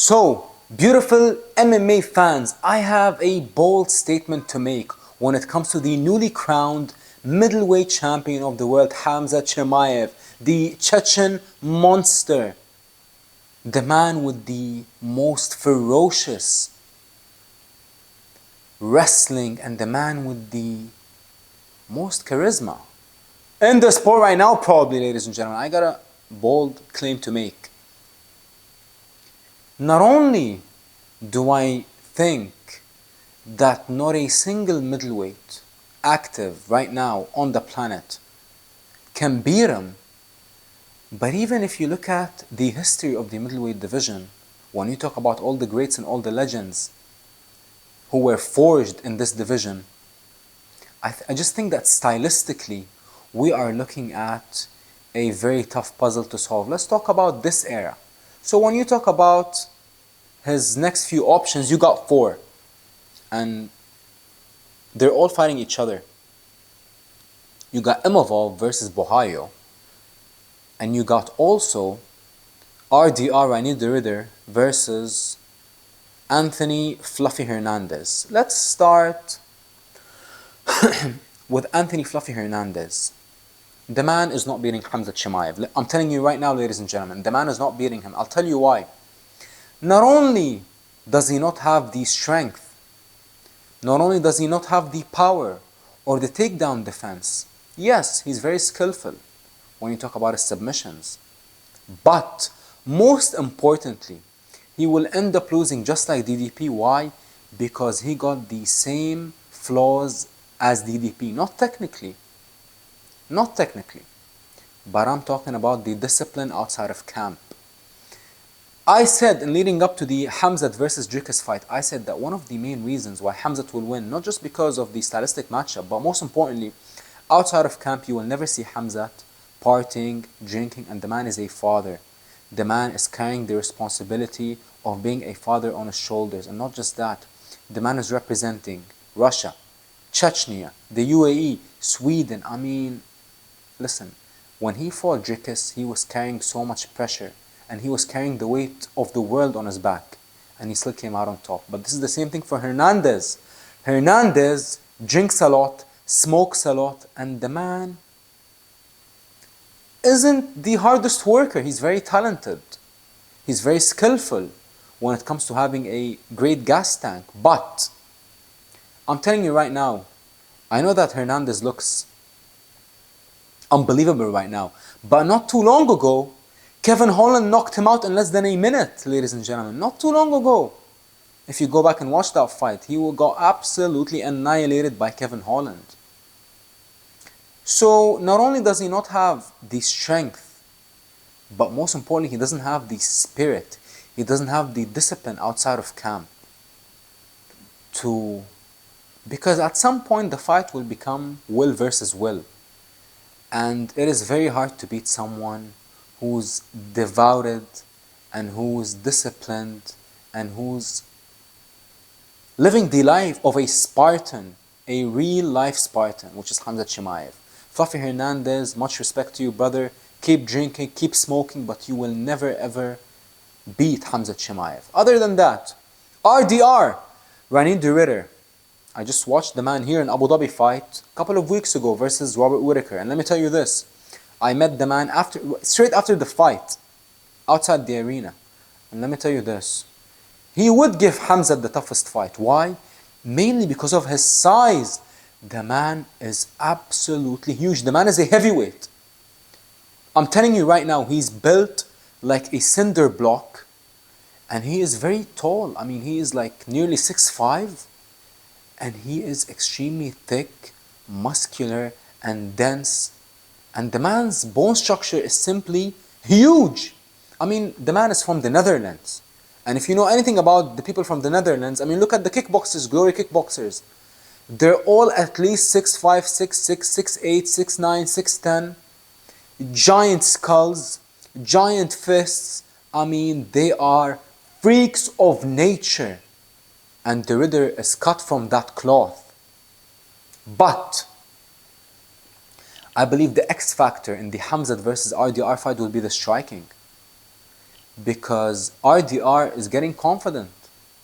So, beautiful MMA fans, I have a bold statement to make when it comes to the newly crowned middleweight champion of the world, Khamzat Chimaev, the Chechen monster, the man with the most ferocious wrestling and the man with the most charisma in the sport right now, probably, ladies and gentlemen. I got a bold claim to make. Not only do I think that not a single middleweight active right now on the planet can beat him, but even if you look at the history of the middleweight division, when you talk about all the greats and all the legends who were forged in this division, I just think that stylistically we are looking at a very tough puzzle to solve. Let's talk about this era. So when you talk about his next few options, you got four. And they're all fighting each other. You got Imavov versus Bohayo. And you got also RDR Rani de Ridder versus Anthony Fluffy Hernandez. Let's start with Anthony Fluffy Hernandez. The man is not beating Khamzat Chimaev. I'm telling you right now, ladies and gentlemen, the man is not beating him. I'll tell you why. Not only does he not have the strength, not only does he not have the power or the takedown defense, yes, he's very skillful when you talk about his submissions, but most importantly, he will end up losing just like DDP. Why? Because he got the same flaws as DDP. Not technically, but I'm talking about the discipline outside of camp. I said in leading up to the Khamzat versus Dricus fight, I said that one of the main reasons why Khamzat will win, not just because of the stylistic matchup, but most importantly, outside of camp, you will never see Khamzat partying, drinking, and the man is a father. The man is carrying the responsibility of being a father on his shoulders. And not just that, the man is representing Russia, Chechnya, the UAE, Sweden. I mean, listen, when he fought Dricus, he was carrying so much pressure. And he was carrying the weight of the world on his back. And he still came out on top. But this is the same thing for Hernandez. Hernandez drinks a lot, smokes a lot, and the man isn't the hardest worker. He's very talented. He's very skillful when it comes to having a great gas tank. But I'm telling you right now, I know that Hernandez looks unbelievable right now. But not too long ago, Kevin Holland knocked him out in less than a minute, ladies and gentlemen. Not too long ago. If you go back and watch that fight, he got absolutely annihilated by Kevin Holland. So not only does he not have the strength, but most importantly, he doesn't have the spirit. He doesn't have the discipline outside of camp. Because at some point the fight will become will versus will. And it is very hard to beat someone who's devoted and who's disciplined and who's living the life of a Spartan, a real life Spartan, which is Khamzat Chimaev. Fluffy Hernandez, much respect to you, brother. Keep drinking, keep smoking, but you will never ever beat Khamzat Chimaev. Other than that, RDR, Rani de Ridder. I just watched the man here in Abu Dhabi fight a couple of weeks ago versus Robert Whittaker. And let me tell you this. I met the man straight after the fight, outside the arena. And let me tell you this. He would give Khamzat the toughest fight. Why? Mainly because of his size. The man is absolutely huge. The man is a heavyweight. I'm telling you right now, he's built like a cinder block. And he is very tall. I mean, he is like nearly 6'5". And he is extremely thick, muscular, and dense. And the man's bone structure is simply huge. I mean, the man is from the Netherlands. And if you know anything about the people from the Netherlands, I mean, look at the kickboxers, glory kickboxers. They're all at least 6'5", 6'6", 6'8", 6'9", 6'10". Giant skulls, giant fists. I mean, they are freaks of nature. And the Ridder is cut from that cloth. But I believe the X factor in the Khamzat versus RDR fight will be the striking. because RDR is getting confident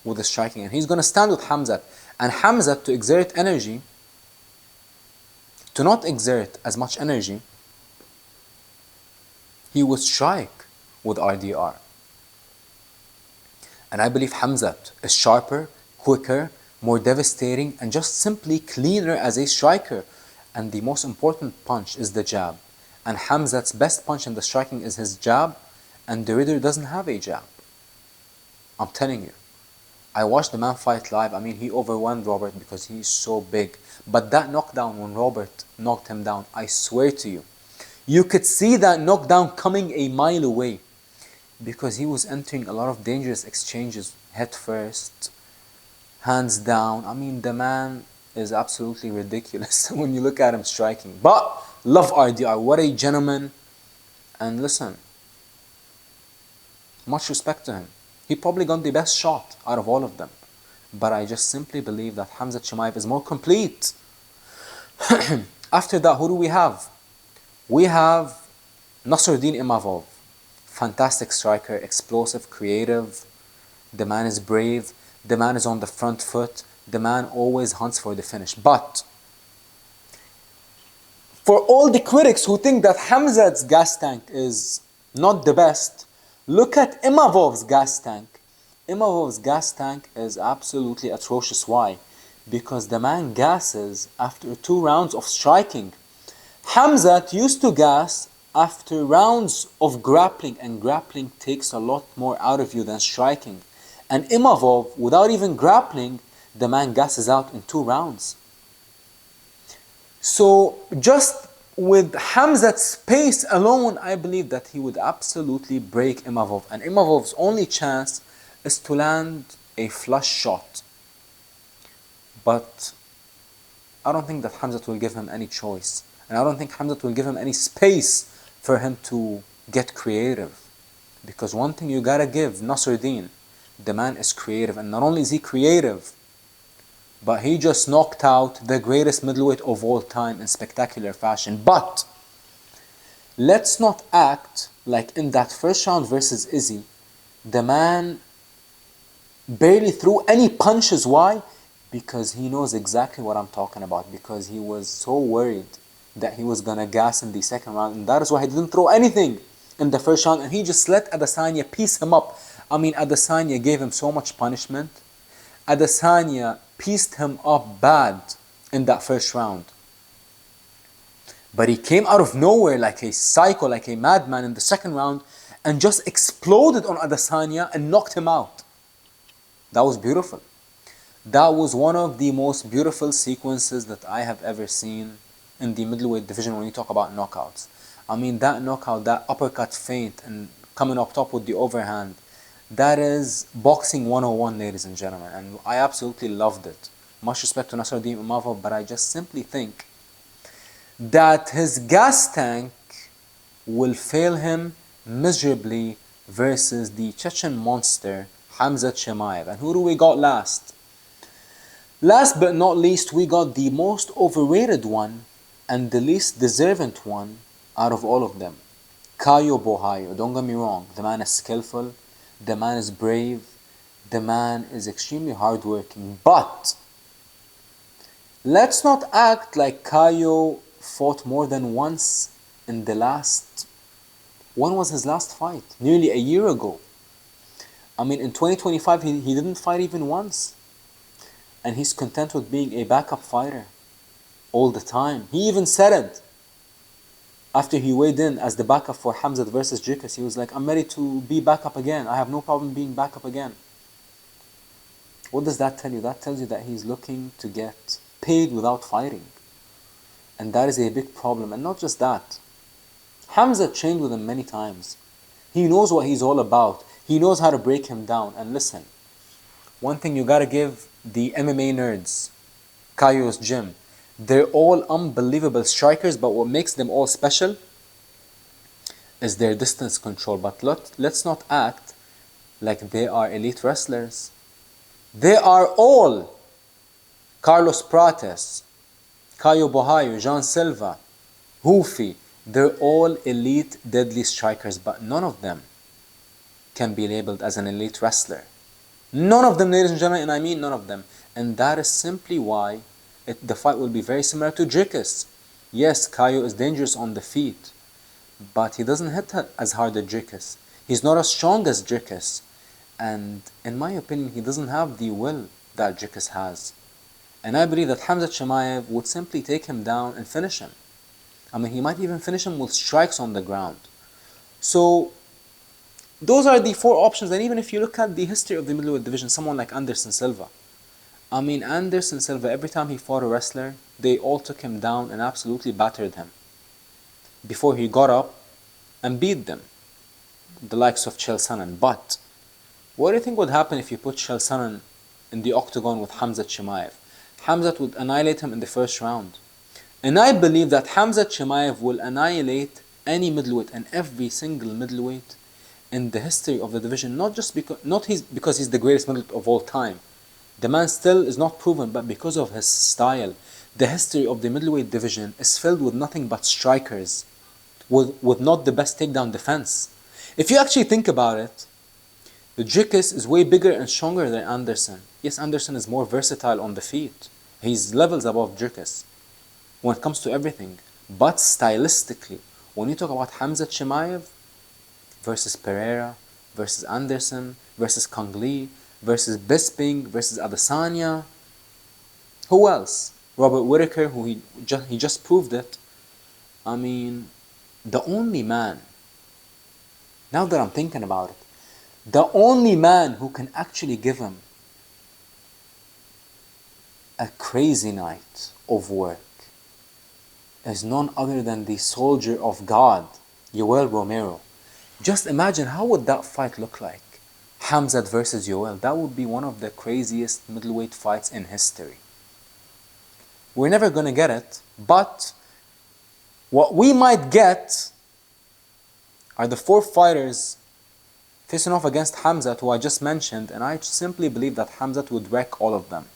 with the striking, and he's going to stand with Khamzat. And Khamzat, to exert energy, to not exert as much energy, he would strike with RDR. And I believe Khamzat is sharper, quicker, more devastating, and just simply cleaner as a striker. And the most important punch is the jab. And Khamzat's best punch in the striking is his jab, and the Ridder doesn't have a jab. I'm telling you. I watched the man fight live. I mean, he overwhelmed Robert because he's so big. But that knockdown, when Robert knocked him down, I swear to you, you could see that knockdown coming a mile away, because he was entering a lot of dangerous exchanges, head first, hands down. I mean, the man is absolutely ridiculous when you look at him striking. But love RDR, what a gentleman. And listen, much respect to him. He probably got the best shot out of all of them. But I just simply believe that Khamzat Chimaev is more complete. After that, who do we have? We have Nasruddin Imavov. Fantastic striker, explosive, creative. The man is brave. The man is on the front foot. The man always hunts for the finish. But for all the critics who think that Khamzat's gas tank is not the best, look at Imavov's gas tank. Imavov's gas tank is absolutely atrocious. Why? Because the man gasses after 2 rounds of striking. Khamzat used to gas after rounds of grappling, and grappling takes a lot more out of you than striking. And Imavov, without even grappling, the man gasses out in 2 rounds. So just with Khamzat's pace alone, I believe that he would absolutely break Imavov. And Imavov's only chance is to land a flush shot. But I don't think that Khamzat will give him any choice. And I don't think Khamzat will give him any space for him to get creative. Because one thing you gotta give Nasruddin, the man is creative. And not only is he creative, but he just knocked out the greatest middleweight of all time in spectacular fashion. But let's not act like in that first round versus Izzy, the man barely threw any punches. Why? Because he knows exactly what I'm talking about. Because he was so worried that he was gonna gas in the second round, and that is why he didn't throw anything in the first round, and he just let Adesanya piece him up. I mean, Adesanya gave him so much punishment. Adesanya pieced him up bad in that first round. But he came out of nowhere like a psycho, like a madman in the second round, and just exploded on Adesanya and knocked him out. That was beautiful. That was one of the most beautiful sequences that I have ever seen in the middleweight division when you talk about knockouts. I mean, that knockout, that uppercut feint and coming up top with the overhand, that is boxing 101, ladies and gentlemen, and I absolutely loved it. Much respect to Nasruddin Imavov, but I just simply think that his gas tank will fail him miserably versus the Chechen monster, Khamzat Chimaev. And who do we got last? Last but not least, we got the most overrated one and the least deserving one out of all of them. Caio Borralho. Don't get me wrong, the man is skillful, the man is brave, the man is extremely hardworking, but let's not act like Caio fought more than once in the last... When was his last fight? Nearly a year ago. I mean, in 2025, he didn't fight even once. And he's content with being a backup fighter all the time. He even said it. After he weighed in as the backup for Khamzat versus Jikas, he was like, I'm ready to be backup again. I have no problem being backup again. What does that tell you? That tells you that he's looking to get paid without fighting. And that is a big problem. And not just that. Khamzat trained with him many times. He knows what he's all about. He knows how to break him down. And listen, one thing you gotta give the MMA nerds, Caio's gym, they're all unbelievable strikers, but what makes them all special is their distance control. But let's not act like they are elite wrestlers. They are all Carlos Prates, Caio Borralho, Jean Silva, Hoofi. They're all elite, deadly strikers, but none of them can be labeled as an elite wrestler. None of them, ladies and gentlemen, and I mean none of them. And that is simply why the fight will be very similar to Dricus. Yes, Caio is dangerous on the feet, but he doesn't hit as hard as Dricus. He's not as strong as Dricus. And in my opinion, he doesn't have the will that Dricus has. And I believe that Khamzat Chimaev would simply take him down and finish him. I mean, he might even finish him with strikes on the ground. So, those are the four options. And even if you look at the history of the middleweight division, someone like Anderson Silva. I mean, Anderson Silva, every time he fought a wrestler, they all took him down and absolutely battered him before he got up and beat them, the likes of Chael Sonnen. But what do you think would happen if you put Chael Sonnen in the octagon with Khamzat Chimaev? Khamzat would annihilate him in the first round. And I believe that Khamzat Chimaev will annihilate any middleweight and every single middleweight in the history of the division, not just because he's the greatest middleweight of all time. The man still is not proven, but because of his style. The history of the middleweight division is filled with nothing but strikers, with not the best takedown defense. If you actually think about it, Dricus is way bigger and stronger than Anderson. Yes, Anderson is more versatile on the feet. He's levels above Dricus when it comes to everything. But stylistically, when you talk about Khamzat Chimaev versus Pereira, versus Anderson, versus Kang Lee, versus Bisping, versus Adesanya, who else? Robert Whittaker, who he just proved it. I mean, the only man, now that I'm thinking about it, the only man who can actually give him a crazy night of work is none other than the soldier of God, Yoel Romero. Just imagine, how would that fight look like? Khamzat versus Yoel. That would be one of the craziest middleweight fights in history. We're never going to get it, but what we might get are the four fighters facing off against Khamzat, who I just mentioned, and I simply believe that Khamzat would wreck all of them.